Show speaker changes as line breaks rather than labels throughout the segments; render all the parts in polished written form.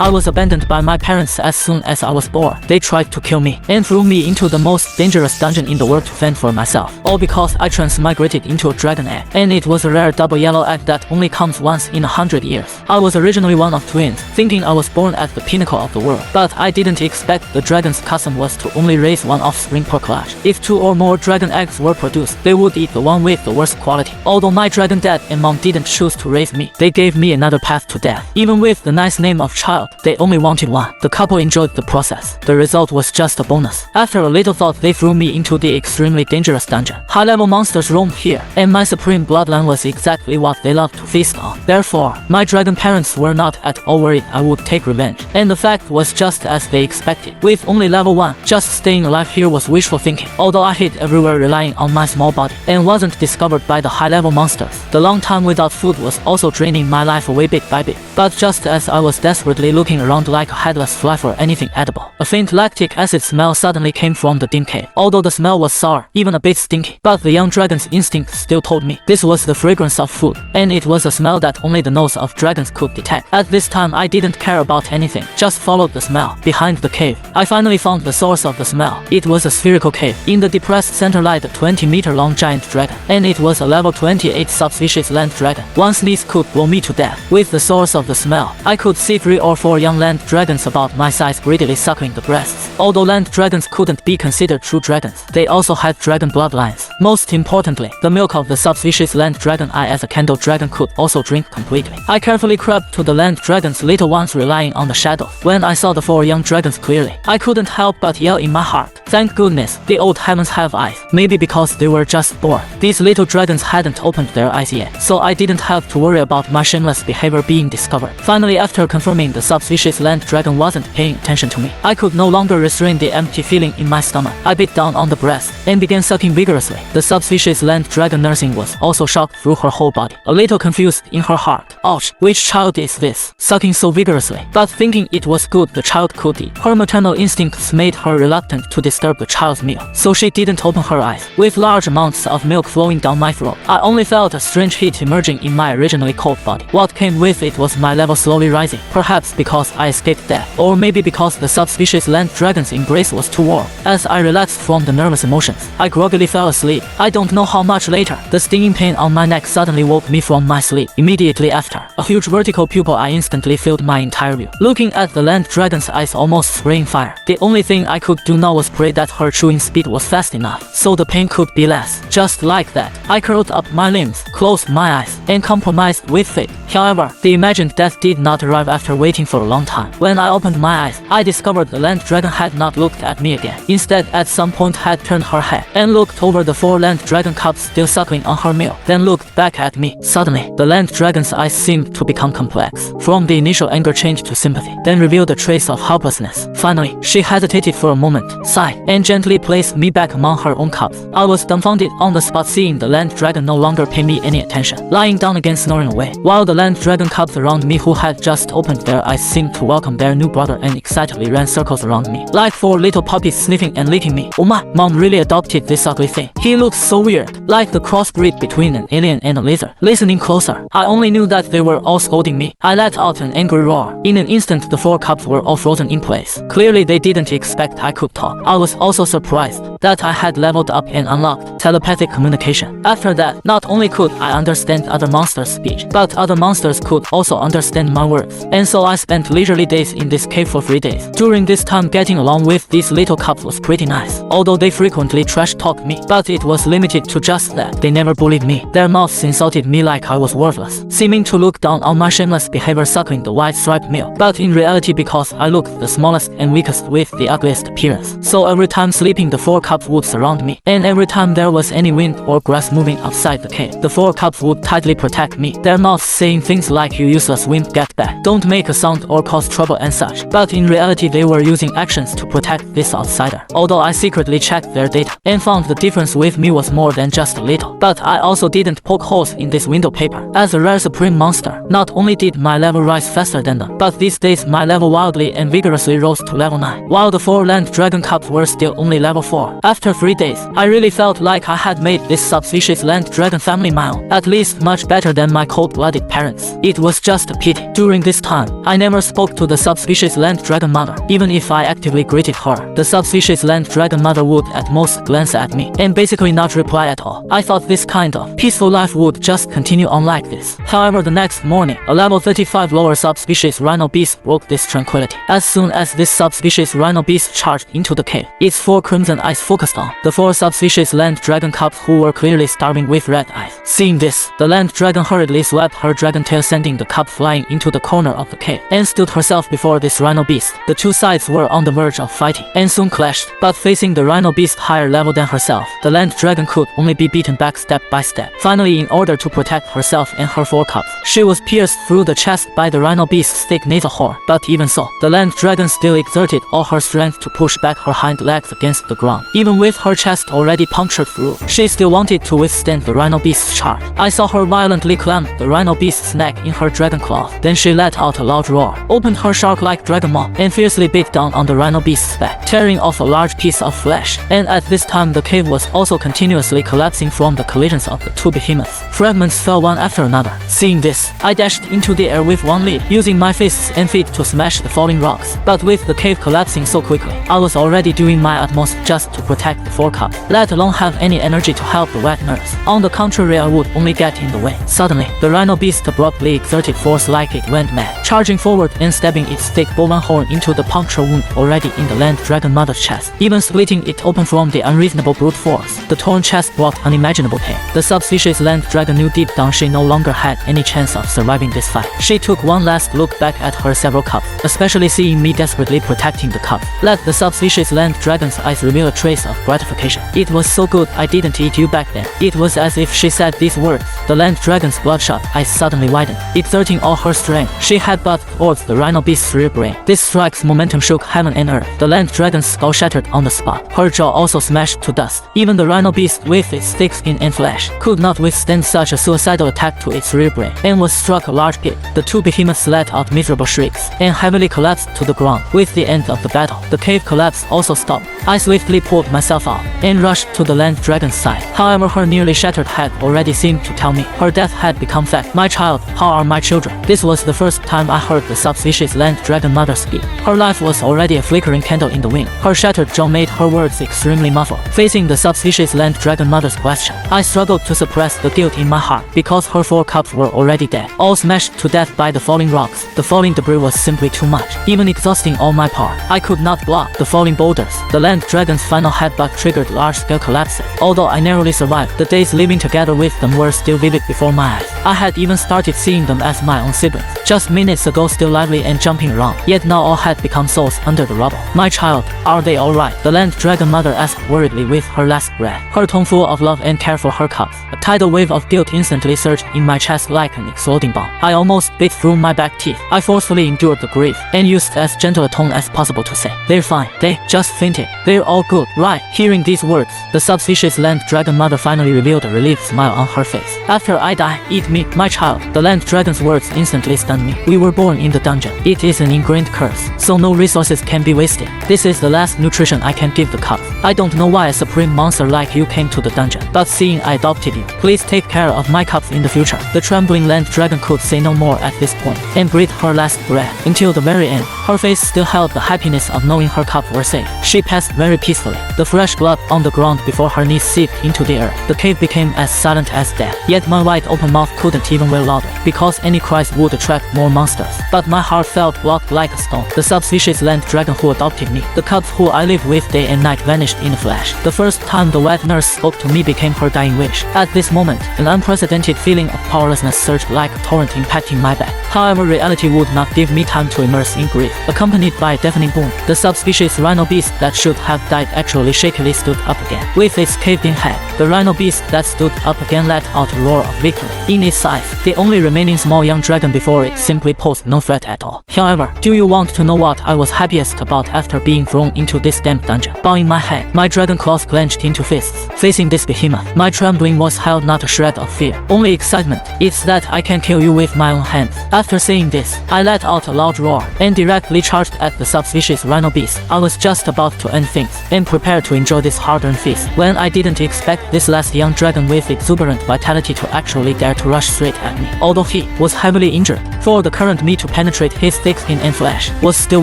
I was abandoned by my parents as soon as I was born. They tried to kill me and threw me into the most dangerous dungeon in the world to fend for myself. All because I transmigrated into a dragon egg. And it was a rare double yellow egg that only comes once in 100 years. I was originally one of twins, thinking I was born at the pinnacle of the world. But I didn't expect the dragon's custom was to only raise one offspring per clash. If 2 or more dragon eggs were produced, they would eat the one with the worst quality. Although my dragon dad and mom didn't choose to raise me, they gave me another path to death. Even with the nice name of child, they only wanted one. The couple enjoyed the process. The result was just a bonus. After a little thought, they threw me into the extremely dangerous dungeon. High-level monsters roamed here, and my supreme bloodline was exactly what they loved to feast on. Therefore, my dragon parents were not at all worried I would take revenge. And the fact was just as they expected. With only level 1, just staying alive here was wishful thinking. Although I hid everywhere relying on my small body, and wasn't discovered by the high-level monsters, the long time without food was also draining my life away bit by bit. But just as I was desperately looking around like a headless fly for anything edible, a faint lactic acid smell suddenly came from the dim cave. Although the smell was sour, even a bit stinky, but the young dragon's instinct still told me this was the fragrance of food, and it was a smell that only the nose of dragons could detect. At this time I didn't care about anything, just followed the smell. Behind the cave, I finally found the source of the smell. It was a spherical cave. In the depressed center lied a 20-meter long giant dragon, and it was a level 28 subspecies land dragon. One sneeze could blow me to death. With the source of the smell, I could see 3 or 4 young land dragons about my size greedily suckling the breasts. Although land dragons couldn't be considered true dragons, they also had dragon bloodlines. Most importantly, the milk of the subspecies land dragon I as a candle dragon could also drink completely. I carefully crept to the land dragon's little ones relying on the shadow. When I saw the 4 young dragons clearly, I couldn't help but yell in my heart, thank goodness, the old heavens have eyes. Maybe because they were just born. These little dragons hadn't opened their eyes yet, so I didn't have to worry about my shameless behavior being discovered. Finally, after confirming the subspecies land dragon wasn't paying attention to me, I could no longer restrain the empty feeling in my stomach. I bit down on the breast and began sucking vigorously. The subspecies land dragon nursing was also shocked through her whole body, a little confused in her heart. Ouch, which child is this, sucking so vigorously? But thinking it was good the child could eat, her maternal instincts made her reluctant to disturb the child's meal, so she didn't open her eyes. With large amounts of milk flowing down my throat, I only felt a strange heat emerging in my originally cold body. What came with it was my level slowly rising, perhaps because I escaped death, or maybe because the subspecies land dragon's embrace was too warm. As I relaxed from the nervous emotions, I groggily fell asleep. I don't know how much later, the stinging pain on my neck suddenly woke me from my sleep. Immediately after, a huge vertical pupil I instantly filled my entire view. Looking at the land dragon's eyes almost spraying fire, the only thing I could do now was pray that her chewing speed was fast enough, so the pain could be less. Just like that, I curled up my limbs, closed my eyes, and compromised with fate. However, the imagined death did not arrive after waiting for a long time. When I opened my eyes, I discovered the land dragon had not looked at me again. Instead, at some point had turned her head and looked over the 4 land dragon cubs still suckling on her meal, then looked back at me. Suddenly, the land dragon's eyes seemed to become complex. From the initial anger changed to sympathy, then revealed a trace of helplessness. Finally, she hesitated for a moment, sighed, and gently placed me back among her own cubs. I was dumbfounded on the spot, seeing the land dragon no longer pay me any attention, lying down again snoring away, while the land dragon cubs around me who had just opened their eyes seemed to welcome their new brother and excitedly ran circles around me, like 4 little puppies sniffing and licking me. Oh my, mom really adopted this ugly thing. He looks so weird, like the crossbreed between an alien and a lizard. Listening closer, I only knew that they were all scolding me. I let out an angry roar. In an instant, the 4 cubs were all frozen in place. Clearly they didn't expect I could talk. I was also surprised that I had leveled up and unlocked telepathic communication. After that, not only could I understand other monsters' speech, but other monsters could also understand my words. And so I spent leisurely days in this cave for 3 days. During this time, getting along with these little cubs was pretty nice. Although they frequently trash-talked me, but it was limited to just that. They never bullied me. Their mouths insulted me like I was worthless, seeming to look down on my shameless behavior suckling the white striped milk. But in reality, because I looked the smallest and weakest with the ugliest appearance, so every time sleeping the 4 cubs would surround me, and every time there was any wind or grass moving outside the cave, the 4 cubs would tightly protect me, their mouths saying things like, "You useless wimp, get back, don't make a sound or cause trouble," and such. But in reality, they were using actions to protect this outsider. Although I secretly checked their data and found the difference with me was more than just a little. But I also didn't poke holes in this window paper. As a rare supreme monster, not only did my level rise faster than them, but these days my level wildly and vigorously rose to level 9, while the 4 land dragon cubs were still only level 4. After 3 days, I really felt like I had made this subspecies land dragon family my own, at least much better than my cold-blooded parents. parents. It was just a pity. During this time, I never spoke to the subspecies land dragon mother. Even if I actively greeted her, the subspecies land dragon mother would at most glance at me and basically not reply at all. I thought this kind of peaceful life would just continue on like this. However, the next morning, a level 35 lower subspecies rhino beast broke this tranquility. As soon as this subspecies rhino beast charged into the cave, its 4 crimson eyes focused on the 4 subspecies land dragon cubs who were clearly starving with red eyes. Seeing this, the land dragon hurriedly swept her dragon tail, sending the cub flying into the corner of the cave, and stood herself before this rhino beast. The 2 sides were on the verge of fighting and soon clashed, but facing the rhino beast higher level than herself, the land dragon could only be beaten back step by step. Finally, in order to protect herself and her 4 cubs, she was pierced through the chest by the rhino beast's thick nasal horn. But even so, the land dragon still exerted all her strength to push back her hind legs against the ground. Even with her chest already punctured through, she still wanted to withstand the rhino beast's charge. I saw her violently clamp the rhino beast's neck in her dragon claws. Then she let out a loud roar, opened her shark-like dragon maw, and fiercely bit down on the rhino beast's back, tearing off a large piece of flesh. And at this time, the cave was also continuously collapsing from the collisions of the 2 behemoths. Fragments fell one after another. Seeing this, I dashed into the air with one leap, using my fists and feet to smash the falling rocks. But with the cave collapsing so quickly, I was already doing my utmost just to protect the 4 cubs, let alone have any energy to help the wet nurse. On the contrary, I would only get in the way. Suddenly, the rhino beast abruptly exerted force like it went mad, charging forward and stabbing its thick bovine horn into the puncture wound already in the land dragon mother's chest, even splitting it open from the unreasonable brute force. The torn chest brought unimaginable pain. The subspecies land dragon knew deep down she no longer had any chance of surviving this fight. She took one last look back at her several cubs, especially seeing me desperately protecting the cubs. Let the subspecies land dragon's eyes reveal a trace of gratification. It was so good I didn't eat you back then. It was as if she said these words. The land dragon's bloodshot eyes suddenly widened. Exerting all her strength, she headbutted towards the rhino beast's rear brain. This strike's momentum shook heaven and earth. The land dragon's skull shattered on the spot. Her jaw also smashed to dust. Even the rhino beast, with its thick skin and flesh, could not withstand such a suicidal attack to its rear brain, and was struck a large pit. The 2 behemoths let out miserable shrieks and heavily collapsed to the ground. With the end of the battle, the cave collapse also stopped. I swiftly pulled myself out and rushed to the land dragon's side. However, her nearly shattered head already seemed to tell me her death had become fact. My child, how are my children? This was the first time I heard the subspecies land dragon mother speak. Her life was already a flickering candle in the wind. Her shattered jaw made her words extremely muffled. Facing the subspecies land dragon mother's question, I struggled to suppress the guilt in my heart because her 4 cubs were already dead, all smashed to death by the falling rocks. The falling debris was simply too much, even exhausting all my power. I could not block the falling boulders. The land dragon's final headbutt triggered large-scale collapses. Although I narrowly survived, the days living together with them were still vivid before my eyes. I had even started seeing them as my own siblings. Just minutes ago still lively and jumping around, yet now all had become souls under the rubble. My child, are they alright? The land dragon mother asked worriedly with her last breath, her tone full of love and care for her cubs. A tidal wave of guilt instantly surged in my chest like an exploding bomb. I almost bit through my back teeth. I forcefully endured the grief and used as gentle a tone as possible to say, they're fine, they just fainted, they're all good, right? Hearing these words, the subspecies land dragon mother finally revealed a relieved smile on her face. After I die, eat me, my child. The land dragon's words instantly stunned me. We were born in the dungeon. It is an ingrained curse, so no resources can be wasted. This is the last nutrition I can give the cubs. I don't know why a supreme monster like you came to the dungeon, but seeing I adopted you, please take care of my cubs in the future. The trembling land dragon could say no more at this point and breathed her last breath. Until the very end, her face still held the happiness of knowing her cubs were safe. She passed very peacefully. The fresh blood on the ground before her knees seeped into the earth. The cave became as silent as death. Yet my wide open mouth couldn't even wail louder, because any cries would attract more monsters. But my heart felt blocked like a stone. The subspecies land dragon who adopted me, the cubs who I lived with day and night, vanished in a flash. The first time the wet nurse spoke to me became her dying wish. At this moment, an unprecedented feeling of powerlessness surged like a torrent impacting my back. However, reality would not give me time to immerse in grief. Accompanied by a deafening boom, the subspecies rhino beast that should have died actually shakily stood up again. With its caved-in head, the rhino beast that stood up again let out a roar of victory. In its eyes, the only remaining small young dragon before it simply posed no threat at all. However, do you want to know what I was happiest about after being thrown into this damp dungeon? Bowing my head, my dragon claws clenched into fists. Facing this behemoth, my trembling voice held not a shred of fear, only excitement. It's that I can kill you with my own hands. After saying this, I let out a loud roar and directly charged at the subspecies rhino beast. I was just about to end things and prepare to enjoy this hard-earned feast when I didn't expect this last young dragon with exuberant vitality to actually dare to rush straight at me. Although he was heavily injured, for the current me to penetrate his thick skin and flesh was still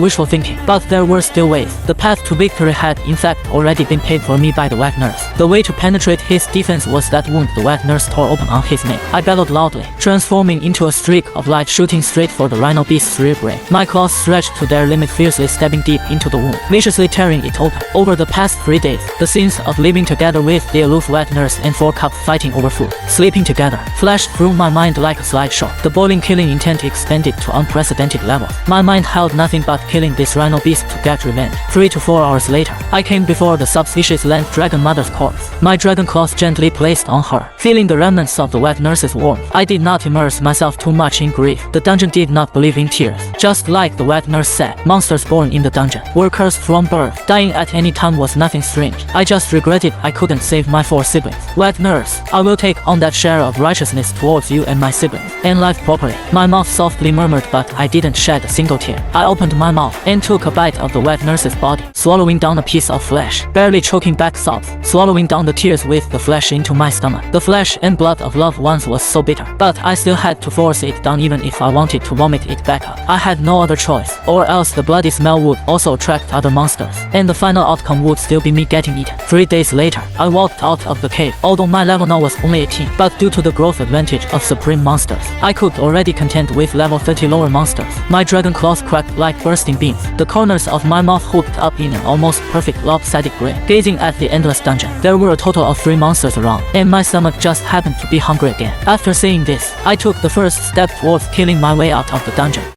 wishful thinking. But there were still ways. The path to victory had in fact already been paved for me by the wet nurse. The way to penetrate his defense was that wound the wet nurse tore open on his neck. I bellowed loudly, transforming into a streak of light shooting straight for the rhino beast's rear brain. My claws stretched to their limit, fiercely stabbing deep into the wound, viciously tearing it open. Over the past 3 days, the scenes of living together with the aloof wet nurse and 4-cup fighting over food, sleeping together, flashed through my mind like a slideshow. The boiling killing intent expanded to unprecedented levels. My mind held nothing but killing this rhino beast to get revenge. 3 to 4 hours later, I came before the subspecies land dragon mother's corpse, my dragon claws gently placed on her. Feeling the remnants of the wet nurse's warmth, I did not immerse myself too much in grief. The dungeon did not believe in tears. Just like the wet nurse said, monsters born in the dungeon were cursed from birth. Dying at any time was nothing strange. I just regretted I couldn't save my 4 siblings. Wet nurse, I will take on that share of righteousness towards you and my siblings, and live properly. My mouth softly murmured, but I didn't shed a single tear. I opened my mouth and took a bite of the wet nurse's body, swallowing down a piece of flesh, barely choking back sobs, swallowing down the tears with the flesh into my stomach. The flesh and blood of loved ones was so bitter, but I still had to force it down even if I wanted to vomit it back up. I had no other choice, or else the bloody smell would also attract other monsters, and the final outcome would still be me getting eaten. 3 days later, I walked out of the cave. Although my level now was only 18, but due to the growth advantage of supreme monsters, I could already contend with level 30 lower monsters. My dragon claws cracked like bursting beans. The corners of my mouth hooked up in an almost perfect lopsided grin, gazing at the endless dungeon. There were a total of 3 monsters around, and my stomach just happened to be hungry again. After seeing this, I took the first step towards killing my way out of the dungeon.